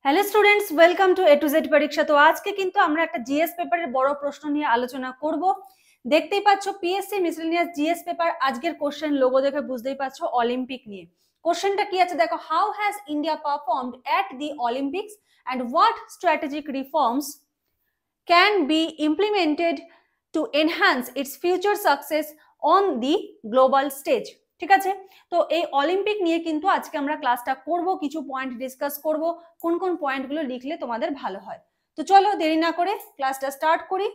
Hello students, welcome to A to Z পরীক্ষা। তো আজকে কিন্তু আমরা একটা জিএস পেপারের বড় প্রশ্ন নিয়ে আলোচনা করব। দেখতেই পাচ্ছ পিএসসি মিসেলেনিয়াস জিএস পেপার, আজকের কোশ্চেন লোগো দেখে বুঝতেই পারছো অলিম্পিক নিয়ে। কোশ্চেনটা কি আছে দেখো, how has India performed at the Olympics and what strategic reforms can be implemented to enhance it's future success on the global stage. ঠিক আছে, তো এই অলিম্পিক নিয়ে কিন্তু আজকে আমরা ক্লাসটা করব, কিছু পয়েন্ট ডিসকাস করব, কোন কোন পয়েন্টগুলো লিখলে তোমাদের ভালো হয়। তো চলো দেরি না করে ক্লাসটা স্টার্ট করি।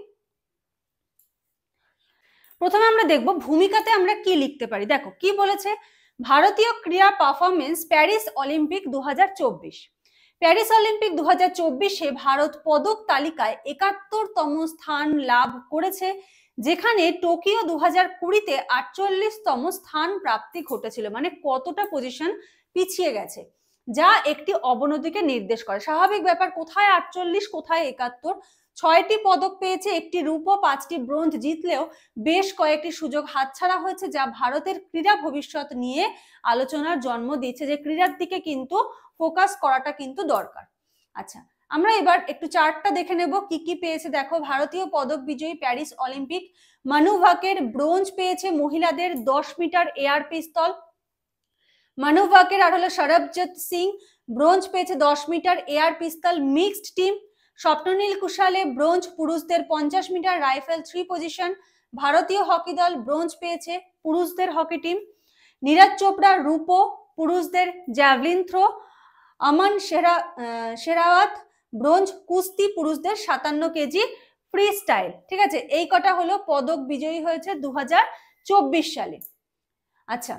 প্রথমে আমরা দেখব ভূমিকাতে আমরা কি লিখতে পারি। দেখো কি বলেছে, ভারতীয় ক্রীড়া performance Paris Olympic 2024। Paris Olympic 2024-এ ভারত পদক তালিকায় 71তম স্থান লাভ করেছে, যেখানে টোকিও 2020-তে 48তম স্থান প্রাপ্তি ঘটেছিল। মানে কতটা পজিশন পিছিয়ে গেছে, যা একটি অবনতিকে নির্দেশ করে। স্বাভাবিক ব্যাপার, কোথায় 48 কোথায় 71। 6টি পদক পেয়েছে, একটি রূপো 5টি ব্রোঞ্জ জিতলেও বেশ কয়েকটি সুযোগ হাতছাড়া হয়েছে, যা ভারতের ক্রীড়া ভবিষ্যৎ নিয়ে আলোচনার জন্ম দিচ্ছে, যে ক্রীড়ার দিকে কিন্তু ফোকাস করাটা কিন্তু দরকার। আচ্ছা, আমরা এবার একটু চার্টটা দেখে নেব কি কি পেয়েছে। দেখো, ভারতীয় পদক বিজয়ী প্যারিস অলিম্পিক, মানু ভাকের ব্রোঞ্জ পেয়েছে মহিলাদের 10 মিটার এয়ার পিস্তল। মানু ভাকের আর হলো সরবজিৎ সিং ব্রোঞ্জ পেয়েছে 10 metre air pistol mixed team. Swapnil Kusale bronze পুরুষদের 50 মিটার রাইফেল 3 পজিশন। ভারতীয় হকি দল ব্রোঞ্জ পেয়েছে পুরুষদের হকি টিম। নীরজ চোপড়া রূপো পুরুষদের javelin throw. Aman Sehrawat bronze কুস্তি পুরুষদের 57 কেজি ফ্রি স্টাইল। ঠিক আছে, এই কটা হলো পদক বিজয়ী হয়েছে 2024 সালে। আচ্ছা,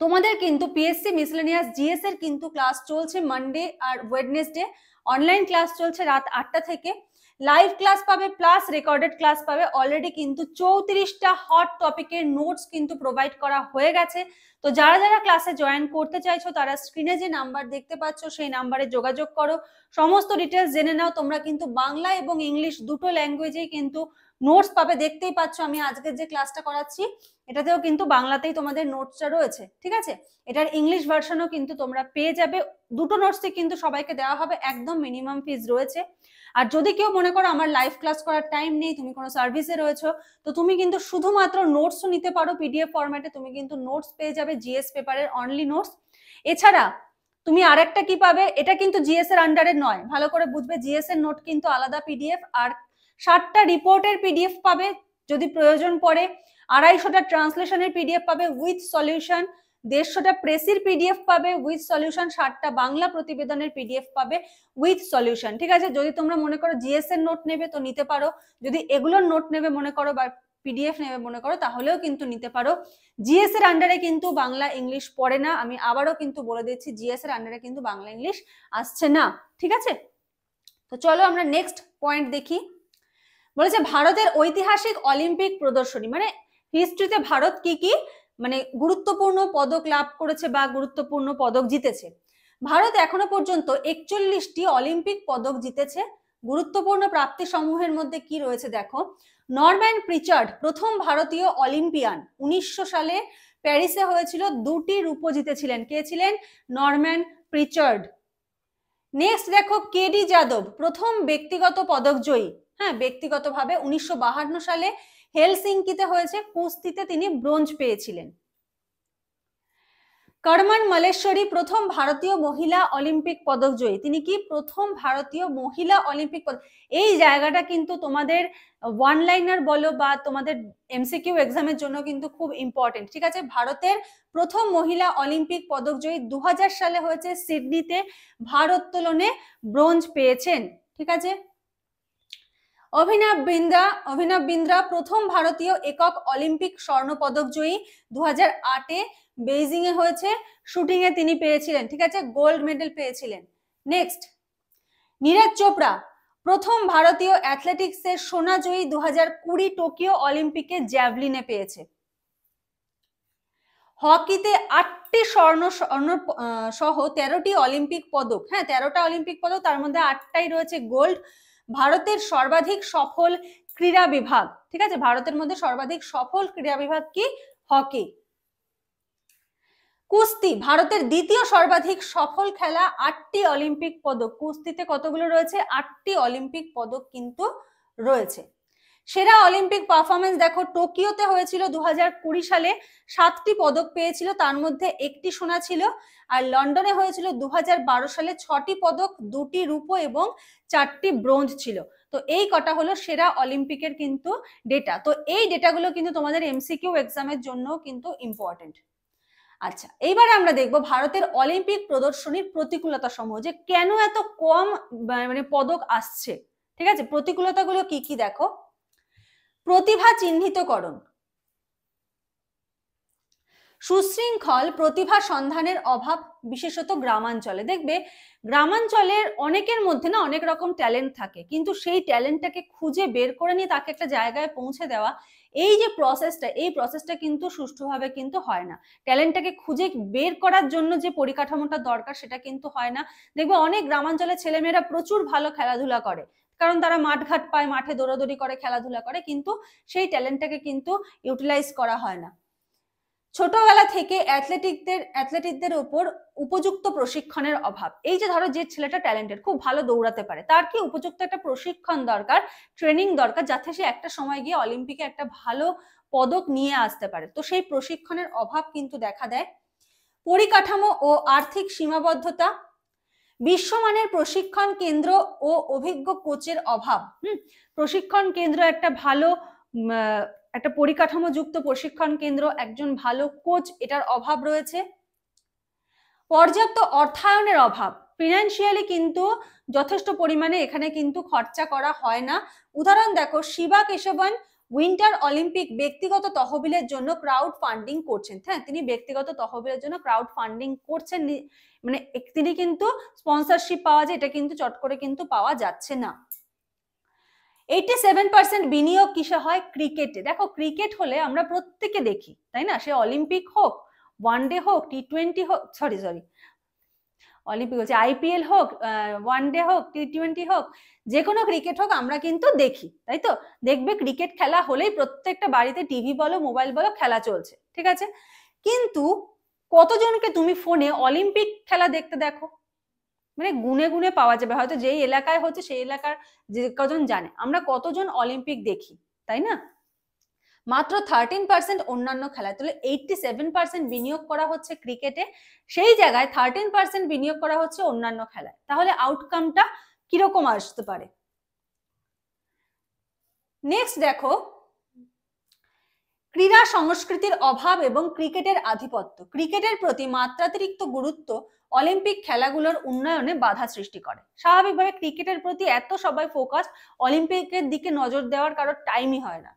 তোমাদের কিন্তু পিএসসি মিসেলেনিয়াস জিএস এর কিন্তু ক্লাস চলছে মানডে আর ওয়েডনেসডে। অনলাইন ক্লাস চলছে রাত 8টা থেকে। লাইভ ক্লাস পাবে প্লাস রেকর্ডেড ক্লাস পাবে। অলরেডি কিন্তু 34টা হট টপিকের নোটস কিন্তু প্রোভাইড করা হয়ে গেছে। তো যারা যারা ক্লাসে জয়েন করতে চাইছো তারা স্ক্রিনে যে নাম্বার দেখতে পাচ্ছ সেই নাম্বারে যোগাযোগ করো, সমস্ত ডিটেলস জেনে নাও। তোমরা কিন্তু বাংলা এবং ইংলিশ দুটো ল্যাঙ্গুয়েজেই কিন্তু নোটস পাবে। দেখতেই পাচ্ছ আমি আজকের যে ক্লাসটা করাচ্ছি এটাতেও কিন্তু বাংলাতেই তোমাদের নোটসটা রয়েছে। ঠিক আছে, এটার ইংলিশ ভার্সনও কিন্তু তোমরা পেয়ে যাবে। দুটো নোটসই কিন্তু সবাইকে দেওয়া হবে, একদম মিনিমাম ফিজ রয়েছে। আর যদি কেউ মনে করো আমার লাইভ ক্লাস করার টাইম নেই, তুমি কোনো সার্ভিসে রয়েছো, তো তুমি কিন্তু শুধুমাত্র নোটসও নিতে পারো পিডিএফ ফরম্যাটে। তুমি কিন্তু নোটস পেয়ে যাবে জিএস পেপারের অনলি নোটস। এছাড়া তুমি আরেকটা কি পাবে, এটা কিন্তু জিএস এর আন্ডারে নয়, ভালো করে বুঝবে। জিএস এর নোট কিন্তু আলাদা পিডিএফ, আর 60টা রিপোর্টের পিডিএফ পাবে যদি প্রয়োজন পড়ে। 250টা ট্রান্সলেশনের পিডিএফ পাবে উইথ সলিউশন। 150টা প্রেসির পিডিএফ পাবে উইথ সলিউশন। 60টা বাংলা প্রতিবেদনের পিডিএফ পাবে উইথ সলিউশন। ঠিক আছে, যদি তোমরা মনে করো জিএস এর নোট নেবে তো নিতে পারো, যদি এগুলোর নোট নেবে মনে করো বা পিডিএফ নেবে মনে করো তাহলেও কিন্তু নিতে পারো। জিএস এর আন্ডারে কিন্তু বাংলা ইংলিশ পড়ে না, আমি আবারও কিন্তু বলে দিচ্ছি, জিএস এর আন্ডারে কিন্তু বাংলা ইংলিশ আসছে না। ঠিক আছে, তো চলো আমরা নেক্সট পয়েন্ট দেখি। বলেছে ভারতের ঐতিহাসিক অলিম্পিক প্রদর্শনী, মানে হিস্ট্রিতে ভারত কি কি মানে গুরুত্বপূর্ণ পদক লাভ করেছে বা গুরুত্বপূর্ণ পদক জিতেছে। ভারত এখনো পর্যন্ত 41টি অলিম্পিক পদক জিতেছে। গুরুত্বপূর্ণ প্রাপ্তি সমূহের মধ্যে কি রয়েছে দেখো, নরম্যান প্রিচার্ড প্রথম ভারতীয় অলিম্পিয়ান, 1900 সালে প্যারিসে হয়েছিল, 2টি রূপো জিতেছিলেন। কে ছিলেন? নরম্যান প্রিচার্ড। নেক্সট দেখো, কেডি যাদব প্রথম ব্যক্তিগত পদক জয়ী। হ্যাঁ, ব্যক্তিগতভাবে 1952 সালে হেলসিঙ্কিতে হয়েছে, কুস্তিতে তিনি ব্রোঞ্জ পেয়েছিলেন। করমন মল্লেশ্বরী প্রথম ভারতীয় মহিলা অলিম্পিক পদক জয়ী। তিনি কি প্রথম ভারতীয় মহিলা অলিম্পিক পদক। এই জায়গাটা কিন্তু তোমাদের ওয়ান লাইনার বলো বা তোমাদের এমসিকিউ এক্সামের জন্য কিন্তু খুব ইম্পর্টেন্ট। ঠিক আছে, ভারতের প্রথম মহিলা অলিম্পিক পদক জয়ী 2000 সালে হয়েছে সিডনিতে, ভারোত্তোলনে ব্রোঞ্জ পেয়েছেন। ঠিক আছে, অভিনব বিন্দ্রা প্রথম ভারতীয় একক অলিম্পিক স্বর্ণ পদক জয়ী, 2008-এ বেইজিং এ হয়েছে, শুটিং এ তিনি পেয়েছিলেন। ঠিক আছে, গোল্ড মেডেল পেয়েছিলেন। নেক্সট, নীরজ চোপড়া প্রথম ভারতীয় অ্যাথলেটিক্সের সোনা জয়ী, 2020 টোকিও অলিম্পিকে জ্যাভলিনে পেয়েছে। হকিতে 8টি স্বর্ণ সহ 13টি অলিম্পিক পদক। হ্যাঁ, 13টা অলিম্পিক পদক, তার মধ্যে 8টাই রয়েছে গোল্ড। ভারতের সর্বাধিক সফল ক্রীড়া বিভাগ। ঠিক আছে, ভারতের মধ্যে সর্বাধিক সফল ক্রীড়া বিভাগ কি? হকি। কুস্তি ভারতের দ্বিতীয় সর্বাধিক সফল খেলা, 8টি অলিম্পিক পদক। কুস্তিতে কতগুলো রয়েছে? 8টি অলিম্পিক পদক কিন্তু রয়েছে। সেরা অলিম্পিক পারফরমেন্স দেখো, টোকিওতে হয়েছিল 2020 সালে, 7টি পদক পেয়েছিল, তার মধ্যে 1টি সোনা ছিল। আর লন্ডনে হয়েছিল 2012 সালে, 6টি পদক, 2টি রূপো এবং 4টি ব্রোঞ্জ ছিল। তো এই কটা হলো সেরা অলিম্পিকের কিন্তু ডেটা। তো এই ডেটাগুলো কিন্তু তোমাদের এমসিকিউ এক্সামের জন্য কিন্তু ইম্পর্টেন্ট। আচ্ছা, এইবারে আমরা দেখব ভারতের অলিম্পিক প্রদর্শনীর প্রতিকূলতা সমূহ, যে কেন এত কম মানে পদক আসছে। ঠিক আছে, প্রতিকূলতাগুলো কি কি দেখো। প্রতিভা চিহ্নিতকরণ, সুশৃঙ্খল প্রতিভা সন্ধানের অভাব, বিশেষত গ্রামাঞ্চলে। দেখবে গ্রামাঞ্চলের অনেকের মধ্যে না অনেক রকম ট্যালেন্ট থাকে, কিন্তু সেই ট্যালেন্টটাকে খুঁজে বের করে নিয়ে তাকে একটা জায়গায় পৌঁছে দেওয়া, এই যে প্রসেসটা, এই প্রসেসটা কিন্তু সুষ্ঠুভাবে কিন্তু হয় না। ট্যালেন্টটাকে খুঁজে বের করার জন্য যে পরিকাঠামোটা দরকার সেটা কিন্তু হয় না। দেখবে অনেক গ্রামাঞ্চলের ছেলেমেয়েরা প্রচুর ভালো খেলাধুলা করে, কারণ তারা মাঠঘাট পায়, মাঠে দৌড়াদৌড়ি করে, খেলাধুলা করে, কিন্তু সেই ট্যালেন্টটাকে কিন্তু ইউটিলাইজ করা হয় না। ছোটবেলা থেকে অ্যাথলেটিকদের উপর উপযুক্ত প্রশিক্ষণের অভাব। এই যে ধরো যে ছেলেটা ট্যালেন্টেড, খুব ভালো দৌড়াতে পারে, তার কি উপযুক্ত একটা প্রশিক্ষণ দরকার, ট্রেনিং দরকার, যাতে সে একটা সময় গিয়ে অলিম্পিকে একটা ভালো পদক নিয়ে আসতে পারে। তো সেই প্রশিক্ষণের অভাব কিন্তু দেখা দেয়। পরিকাঠামো ও আর্থিক সীমাবদ্ধতা, বিশ্বমানের প্রশিক্ষণ কেন্দ্র ও অভিজ্ঞ কোচের অভাব। প্রশিক্ষণ কেন্দ্র একটা ভালো একটা পরিকাঠামো যুক্ত প্রশিক্ষণ কেন্দ্র, একজন ভালো কোচ, এটার অভাব রয়েছে। পর্যাপ্ত অর্থায়নের অভাব, ফিনান্সিয়ালি কিন্তু যথেষ্ট পরিমাণে এখানে কিন্তু খরচা করা হয় না। উদাহরণ দেখো, শিবা কেশবন উইন্টার অলিম্পিক ব্যক্তিগত তহবিলের জন্য ক্রাউড ফান্ডিং করছেন। হ্যাঁ, তিনি ব্যক্তিগত তহবিলের জন্য ক্রাউড ফান্ডিং করছেন, মানে তিনি কিন্তু স্পন্সরশিপ পাওয়া যায়, এটা কিন্তু চট করে কিন্তু পাওয়া যাচ্ছে না। 87% বিনিয়োগ কিসে হয়? ক্রিকেটে। দেখো ক্রিকেট হলে আমরা প্রত্যেকে দেখি, তাই না? সে অলিম্পিক হোক, ওয়ানডে হোক, টি20 হোক, সরি অলিম্পিক হচ্ছে আইপিএল হোক, ওয়ানডে হোক, টি20 হোক, যে কোনো ক্রিকেট হোক, আমরা কিন্তু দেখি, তাই তো? দেখবে ক্রিকেট খেলা হলেই প্রত্যেকটা বাড়িতে টিভি বলো, মোবাইল বলো, খেলা চলছে, ঠিক আছে? কিন্তু কতজনকে তুমি ফোনে অলিম্পিক খেলা দেখতে দেখো? মানে গুনে গুনে পাওয়া যাবে, হয়তো যেই এলাকায় হচ্ছে সেই এলাকার যে কজন জানে। আমরা কতজন অলিম্পিক দেখি, তাই না? মাত্র 13% অন্যান্য খেলায়। তাহলে 87% বিনিয়োগ করা হচ্ছে ক্রিকেটে, সেই জায়গায় 13% বিনিয়োগ করা হচ্ছে অন্যান্য খেলায়। তাহলে আউটকামটা কিরকম আসতে পারে? নেক্সট দেখো, ক্রীড়া সংস্কৃতির অভাব এবং ক্রিকেটের আধিপত্য। ক্রিকেটের প্রতি মাত্রাতিরিক্ত গুরুত্ব অলিম্পিক খেলাগুলোর উন্নয়নে বাধা সৃষ্টি করে। স্বাভাবিকভাবে ক্রিকেটের প্রতি এত সবাই ফোকাস, অলিম্পিকের দিকে নজর দেওয়ার কারোর টাইমই হয় না।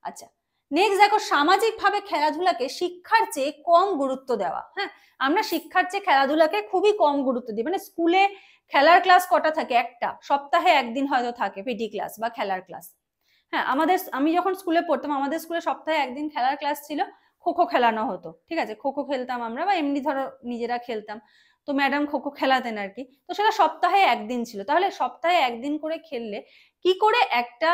আচ্ছা, নেক্সট দেখো, সামাজিকভাবে খেলাধুলাকে শিক্ষার চেয়ে কম গুরুত্ব দেওয়া। হ্যাঁ, আমরা শিক্ষার চেয়ে খেলাধুলাকে খুবই কম গুরুত্ব দিই। মানে স্কুলে খেলার ক্লাস কটা থাকে? একটা, সপ্তাহে একদিন হয়তো থাকে পিটি ক্লাস বা খেলার ক্লাস। হ্যাঁ, আমি যখন স্কুলে পড়তাম, আমাদের স্কুলে সপ্তাহে একদিন খেলার ক্লাস ছিল, খোখো খেলানো হতো, ঠিক আছে? খোখো খেলতাম আমরা, বা এমনি ধরো নিজেরা খেলতাম। তো ম্যাডাম খোখো খেলাতেন আর কি। তো সেটা সপ্তাহে একদিন ছিল। তাহলে সপ্তাহে একদিন করে খেললে কি করে একটা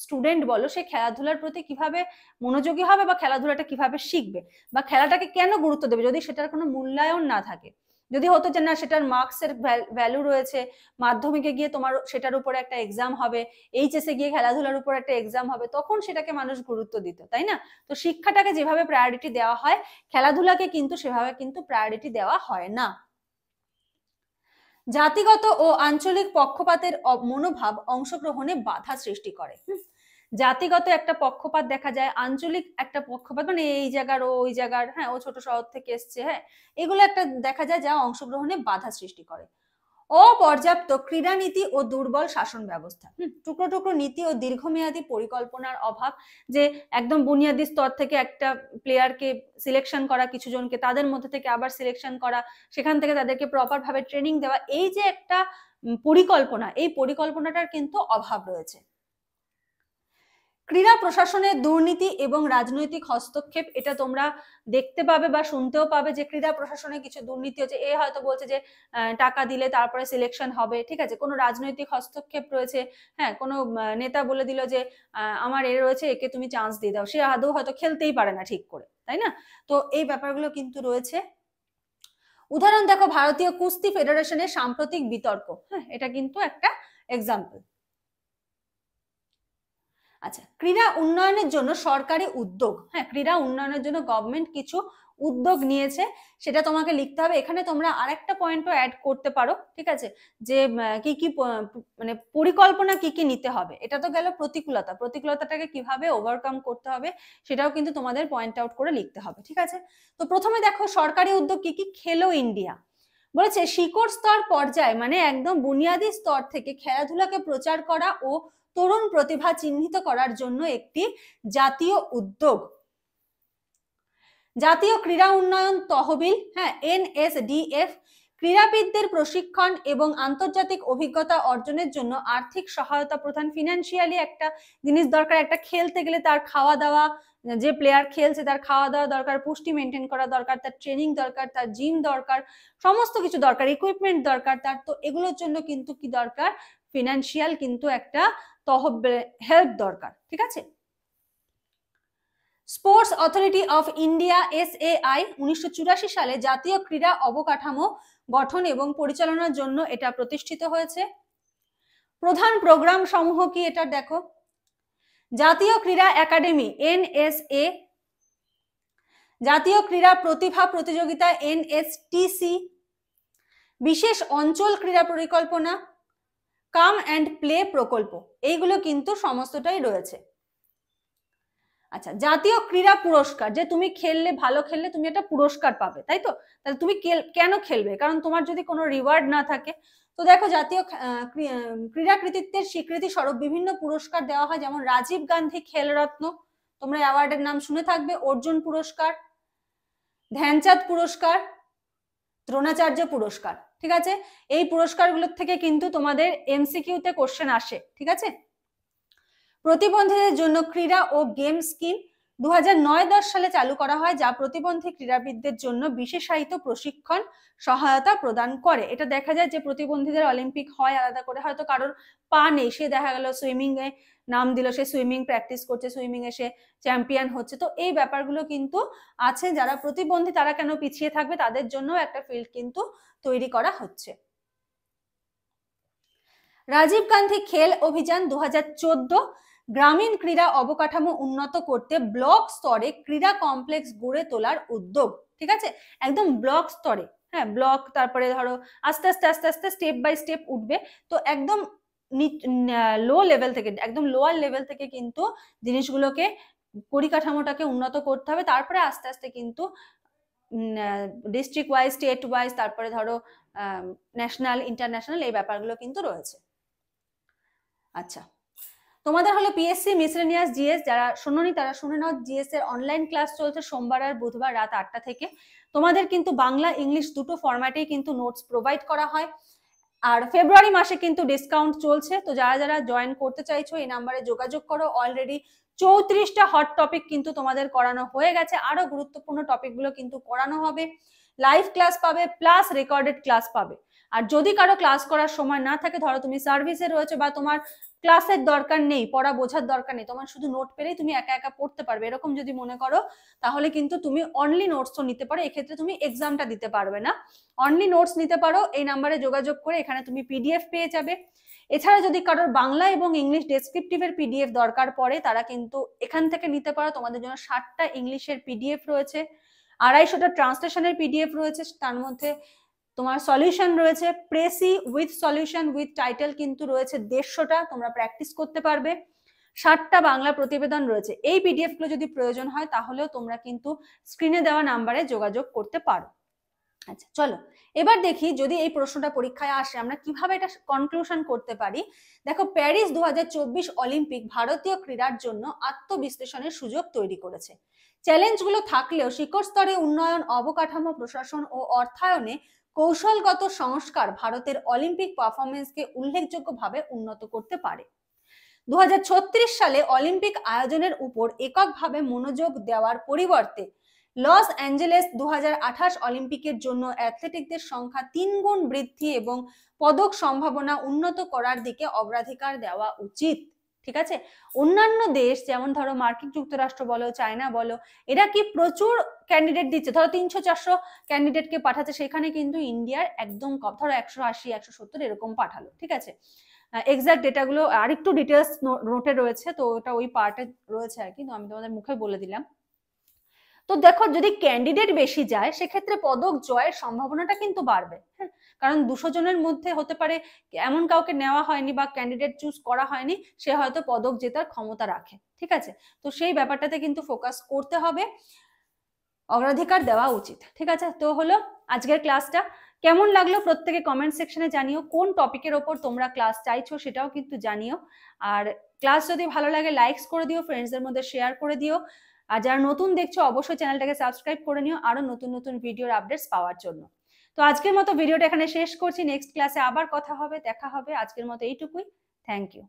স্টুডেন্ট বলো সে খেলাধুলার প্রতি কিভাবে মনোযোগী হবে, বা খেলাধুলাটা কিভাবে শিখবে, বা খেলাটাকে কেন গুরুত্ব দেবে যদি সেটার কোনো মূল্যায়ন না থাকে? যদি হতো যে না, সেটার মার্কসের ভ্যালু রয়েছে, মাধ্যমিকে গিয়ে তোমার সেটার উপরে একটা এক্সাম হবে, এইচএসে গিয়ে খেলাধুলার উপর একটা এক্সাম হবে, তখন সেটাকে মানুষ গুরুত্ব দিত, তাই না? তো শিক্ষাটাকে যেভাবে প্রায়োরিটি দেওয়া হয়, খেলাধুলাকে কিন্তু সেভাবে কিন্তু প্রায়োরিটি দেওয়া হয় না। জাতিগত ও আঞ্চলিক পক্ষপাতের মনোভাব অংশগ্রহণে বাধা সৃষ্টি করে। জাতিগত একটা পক্ষপাত দেখা যায়, আঞ্চলিক একটা পক্ষপাত, মানে এই জায়গার ও ওই জায়গার, হ্যাঁ ও ছোট শহর থেকে এসছে, হ্যাঁ, এগুলো একটা দেখা যায় যা অংশগ্রহণে বাধা সৃষ্টি করে। অপর্যাপ্ত ক্রীড়া নীতি ও দুর্বল শাসন ব্যবস্থা। টুকরো টুকরো নীতি ও দীর্ঘমেয়াদী পরিকল্পনার অভাব, যে একদম বুনিয়াদী স্তর থেকে একটা প্লেয়ারকে সিলেকশন করা, কিছু জনকে তাদের মধ্যে থেকে আবার সিলেকশন করা, সেখান থেকে তাদেরকে প্রপার ভাবে ট্রেনিং দেওয়া, এই যে একটা পরিকল্পনা, এই পরিকল্পনাটার কিন্তু অভাব রয়েছে। ক্রীড়া প্রশাসনের দুর্নীতি এবং রাজনৈতিক হস্তক্ষেপ, এটা তোমরা দেখতে পাবে বা শুনতেও পাবে যে ক্রীড়া প্রশাসনে কিছু দুর্নীতি হচ্ছে। এ হয়তো বলছে যে টাকা দিলে তারপরে সিলেকশন হবে, ঠিক আছে? কোনো রাজনৈতিক হস্তক্ষেপ রয়েছে। হ্যাঁ, কোনো নেতা বলে দিল যে আমার এ রয়েছে, একে তুমি চান্স দিয়ে দাও, সে আদৌ হয়তো খেলতেই পারে না ঠিক করে, তাই না? তো এই ব্যাপারগুলো কিন্তু রয়েছে। উদাহরণ দেখো, ভারতীয় কুস্তি ফেডারেশনের সাম্প্রতিক বিতর্ক। হ্যাঁ, এটা কিন্তু একটা এক্সাম্পল। আচ্ছা, ক্রীড়া উন্নয়নের জন্য সরকারি উদ্যোগ। হ্যাঁ, ক্রীড়া উন্নয়নের জন্য গভর্নমেন্ট কিছু উদ্যোগ নিয়েছে, সেটা তোমাকে লিখতে হবে। এখানে তোমরা আরেকটা পয়েন্টও অ্যাড করতে পারো, ঠিক আছে, যে কি কি মানে পরিকল্পনা কি কি নিতে হবে। এটা তো গেল প্রতিকূলতা, প্রতিকূলতাটাকে কিভাবে ওভারকাম করতে হবে সেটাও কিন্তু তোমাদের পয়েন্ট আউট করে লিখতে হবে, ঠিক আছে। তো প্রথমে দেখো সরকারি উদ্যোগ কি কি। খেলো ইন্ডিয়া বলেছে শিকড় স্তর পর্যায়ে, মানে একদম বুনিয়াদী স্তর থেকে খেলাধুলাকে প্রচার করা ও তরুণ প্রতিভা চিহ্নিত করার জন্য একটি জাতীয় উদ্যোগ। জাতীয় ক্রীড়া উন্নয়ন তহবিল, হ্যাঁ, NSDF, ক্রীড়াবিদদের প্রশিক্ষণ এবং আন্তর্জাতিক অভিজ্ঞতা অর্জনের জন্য আর্থিক সহায়তা প্রদান। ফিনান্সিয়ালি একটা জিনিস দরকার, একটা খেলতে গেলে তার খাওয়া দাওয়া, যে প্লেয়ার খেলছে তার খাওয়া দাওয়া দরকার, পুষ্টি মেনটেন করা দরকার, তার ট্রেনিং দরকার, তার জিম দরকার, সমস্ত কিছু দরকার, ইকুইপমেন্ট দরকার তার। তো এগুলোর জন্য কিন্তু কি দরকার, ফিনান্সিয়াল কিন্তু একটা তহবিল, হেল্প দরকার, ঠিক আছে। Sports authority of India SAI 1984 সালে জাতীয় ক্রীড়া অবকাঠামো গঠন এবং পরিচালনার জন্য এটা প্রতিষ্ঠিত হয়েছে। প্রধান প্রোগ্রাম সমূহ কি এটা দেখো, জাতীয় ক্রীড়া একাডেমি NSA, জাতীয় ক্রীড়া প্রতিভা প্রতিযোগিতা NSTC, বিশেষ অঞ্চল ক্রীড়া পরিকল্পনা, কাম অ্যান্ড প্লে প্রকল্প, এইগুলো কিন্তু সমস্তটাই রয়েছে। আচ্ছা, জাতীয় ক্রীড়া পুরস্কার, যে তুমি খেললে, ভালো খেললে তুমি একটা পুরস্কার পাবে, তাই তো। তাহলে তুমি কেন খেলবে, কারণ তোমার যদি কোনো রিওয়ার্ড না থাকে। তো দেখো, জাতীয় ক্রীড়া কৃতিত্বের স্বীকৃতি স্বরূপ বিভিন্ন পুরস্কার দেওয়া হয়, যেমন রাজীব গান্ধী খেলরত্ন, তোমরা অ্যাওয়ার্ডের নাম শুনে থাকবে, অর্জুন পুরস্কার, ধ্যানচাঁদ পুরস্কার, দ্রোণাচার্য পুরস্কার, ঠিক আছে। এই পুরস্কারগুলোর থেকে কিন্তু তোমাদের MCQ-তে কোশ্চেন আসে, ঠিক আছে। প্রতিবন্ধীদের জন্য ক্রীড়া ও গেম স্কিম 2009-10 সালে চালু করা হয়, যা প্রতিবন্ধী ক্রীড়াবিদদের জন্য বিশেষায়িত প্রশিক্ষণ সহায়তা প্রদান করে। এটা দেখা যায় যে প্রতিবন্ধীদের অলিম্পিক হয় আলাদা করে, হয়তো কারোর পা নেই, সে দেখা গেল সুইমিং এ নাম দিল, সে সুইমিং প্র্যাকটিস করছে, সুইমিং এ সে চ্যাম্পিয়ন হচ্ছে। তো এই ব্যাপারগুলো কিন্তু আছে, যারা প্রতিবন্ধী তারা কেন পিছিয়ে থাকবে, তাদের জন্য একটা ফিল্ড কিন্তু তৈরি করা হচ্ছে। রাজীব গান্ধী খেল অভিযান 2014 গ্রামীণ ক্রীড়া অবকাঠামো উন্নত করতে ব্লক স্তরে ক্রীড়া কমপ্লেক্স গড়ে তোলার উদ্যোগ, ঠিক আছে, একদম ব্লক স্তরে। হ্যাঁ, ব্লক, তারপরে ধরো আস্তে আস্তে আস্তে আস্তে স্টেপ বাই স্টেপ উঠবে। তো একদম লো লেভেল থেকে, একদম লোয়ার লেভেল থেকে কিন্তু জিনিসগুলোকে, পরিকাঠামোটাকে উন্নত করতে হবে, তারপরে আস্তে আস্তে কিন্তু ডিস্ট্রিক্ট ওয়াইজ, স্টেট ওয়াইজ, তারপরে ধরো ন্যাশনাল, ইন্টারন্যাশনাল, এই ব্যাপারগুলো কিন্তু রয়েছে। আচ্ছা, তোমাদের হলো PSC মিসলেনিয়াস GS, যারা শোনোনি তারা শুনে নাও। GS এর অনলাইন ক্লাস চলছে সোমবার আর বুধবার রাত 8টা থেকে। তোমাদের কিন্তু বাংলা ইংলিশ দুটো ফরম্যাটেই কিন্তু নোটস প্রোভাইড করা হয়। আর ফেব্রুয়ারি মাসে কিন্তু ডিসকাউন্ট চলছে, তো যারা যারা জয়েন করতে চাইছো এই নাম্বারে যোগাযোগ করো। অলরেডি 34টা হট টপিক কিন্তু তোমাদের করানো হয়ে গেছে, আরো গুরুত্বপূর্ণ টপিকগুলো কিন্তু করানো হবে। লাইভ ক্লাস পাবে, প্লাস রেকর্ডেড ক্লাস পাবে। আর যদি কারো ক্লাস করার সময় না থাকে, ধরো তুমি সার্ভিসে রয়েছে বা তোমার ক্লাসের দরকার নেই, পড়া বোঝার দরকার নেই, তোমার শুধু নোট পেলেই তুমি একা একা পড়তে পারবে, এরকম যদি মনে করো, তাহলে কিন্তু তুমি অনলি নোটসও নিতে পারো। এক্ষেত্রে তুমি এক্সামটা দিতে পারবে না, অনলি নোটস নিতে পারো। এই নাম্বারে যোগাযোগ করে এখানে তুমি PDF পেয়ে যাবে। এছাড়া যদি কারোর বাংলা এবং ইংলিশ ডেসক্রিপটিভের PDF দরকার পড়ে, তারা কিন্তু এখান থেকে নিতে পারো। তোমাদের জন্য 60টা ইংলিশের PDF রয়েছে, 250টা ট্রান্সলেশনের PDF রয়েছে, তার মধ্যে তোমার সলিউশন রয়েছে, precis with solution with title কিন্তু রয়েছে 150টা, তোমরা প্র্যাকটিস করতে পারবে। 60টা বাংলা প্রতিবেদন রয়েছে। এই PDF গুলো যদি প্রয়োজন হয় তাহলেও তোমরা কিন্তু স্ক্রিনে দেওয়া নাম্বারে যোগাযোগ করতে পারো। আচ্ছা, চলো এবার দেখি যদি এই প্রশ্নটা পরীক্ষায় আসে আমরা কিভাবে এটা কনক্লুশন করতে পারি। দেখো, প্যারিস 2024 অলিম্পিক ভারতীয় ক্রীড়ার জন্য আত্মবিশ্লেষণের সুযোগ তৈরি করেছে। চ্যালেঞ্জগুলো থাকলেও শিখর স্তরে উন্নয়ন, অবকাঠামো, প্রশাসন ও অর্থায়নে কৌশলগত সংস্কার ভারতের অলিম্পিক পারফরমেন্সকে উল্লেখযোগ্যভাবে উন্নত করতে পারে। 2036 সালে অলিম্পিক আয়োজনের উপর এককভাবে মনোযোগ দেওয়ার পরিবর্তে লস অ্যাঞ্জেলেস 2028 অলিম্পিকের জন্য অ্যাথলেটিকদের সংখ্যা 3 গুণ বৃদ্ধি এবং পদক সম্ভাবনা উন্নত করার দিকে অগ্রাধিকার দেওয়া উচিত। ঠিক আছে। অন্যান্য দেশ যেমন ধরো মার্কিন যুক্তরাষ্ট্র বলো, চায়না বলো, এরা কি প্রচুর ক্যান্ডিডেট দিচ্ছে, ধরো 300-400 ক্যান্ডিডেটকে পাঠাচ্ছে, সেখানে কিন্তু ইন্ডিয়ার একদম কম, ধরো 180-170 এরকম পাঠালো। ঠিক আছে, এক্সাক্ট ডেটাগুলো আরেকটু ডিটেলস নোটে রয়েছে, তো ওটা ওই পার্টে রয়েছে আর কি, তো আমি তোমাদের মুখে বলে দিলাম। তো দেখো যদি ক্যান্ডিডেট বেশি যায় সেক্ষেত্রে পদক জয়ের সম্ভাবনাটা কিন্তু বাড়বে। হ্যাঁ, কারণ 200 জনের মধ্যে হতে পারে এমন কাউকে নেওয়া হয়নি বা ক্যান্ডিডেট চুজ করা হয়নি, সে হয়তো পদক জেতার ক্ষমতা রাখে। ঠিক আছে, তো সেই ব্যাপারটাতে কিন্তু ফোকাস করতে হবে, অগ্রাধিকার দেওয়া উচিত। ঠিক আছে, তো হলো আজকের ক্লাসটা। কেমন লাগলো প্রত্যেকে কমেন্ট সেকশনে জানিও, কোন টপিকের ওপর তোমরা ক্লাস চাইছো সেটাও কিন্তু জানিও। আর ক্লাস যদি ভালো লাগে লাইকস করে দিও, ফ্রেন্ডসদের মধ্যে শেয়ার করে দিও। আর যারা নতুন দেখছো অবশ্যই চ্যানেলটাকে সাবস্ক্রাইব করে নিও আরো নতুন নতুন ভিডিওর আপডেটস পাওয়ার জন্য। তো আজকের মতো ভিডিওটা এখানে শেষ করছি, নেক্সট ক্লাসে আবার কথা হবে, দেখা হবে। আজকের মতো এইটুকুই, থ্যাংক ইউ।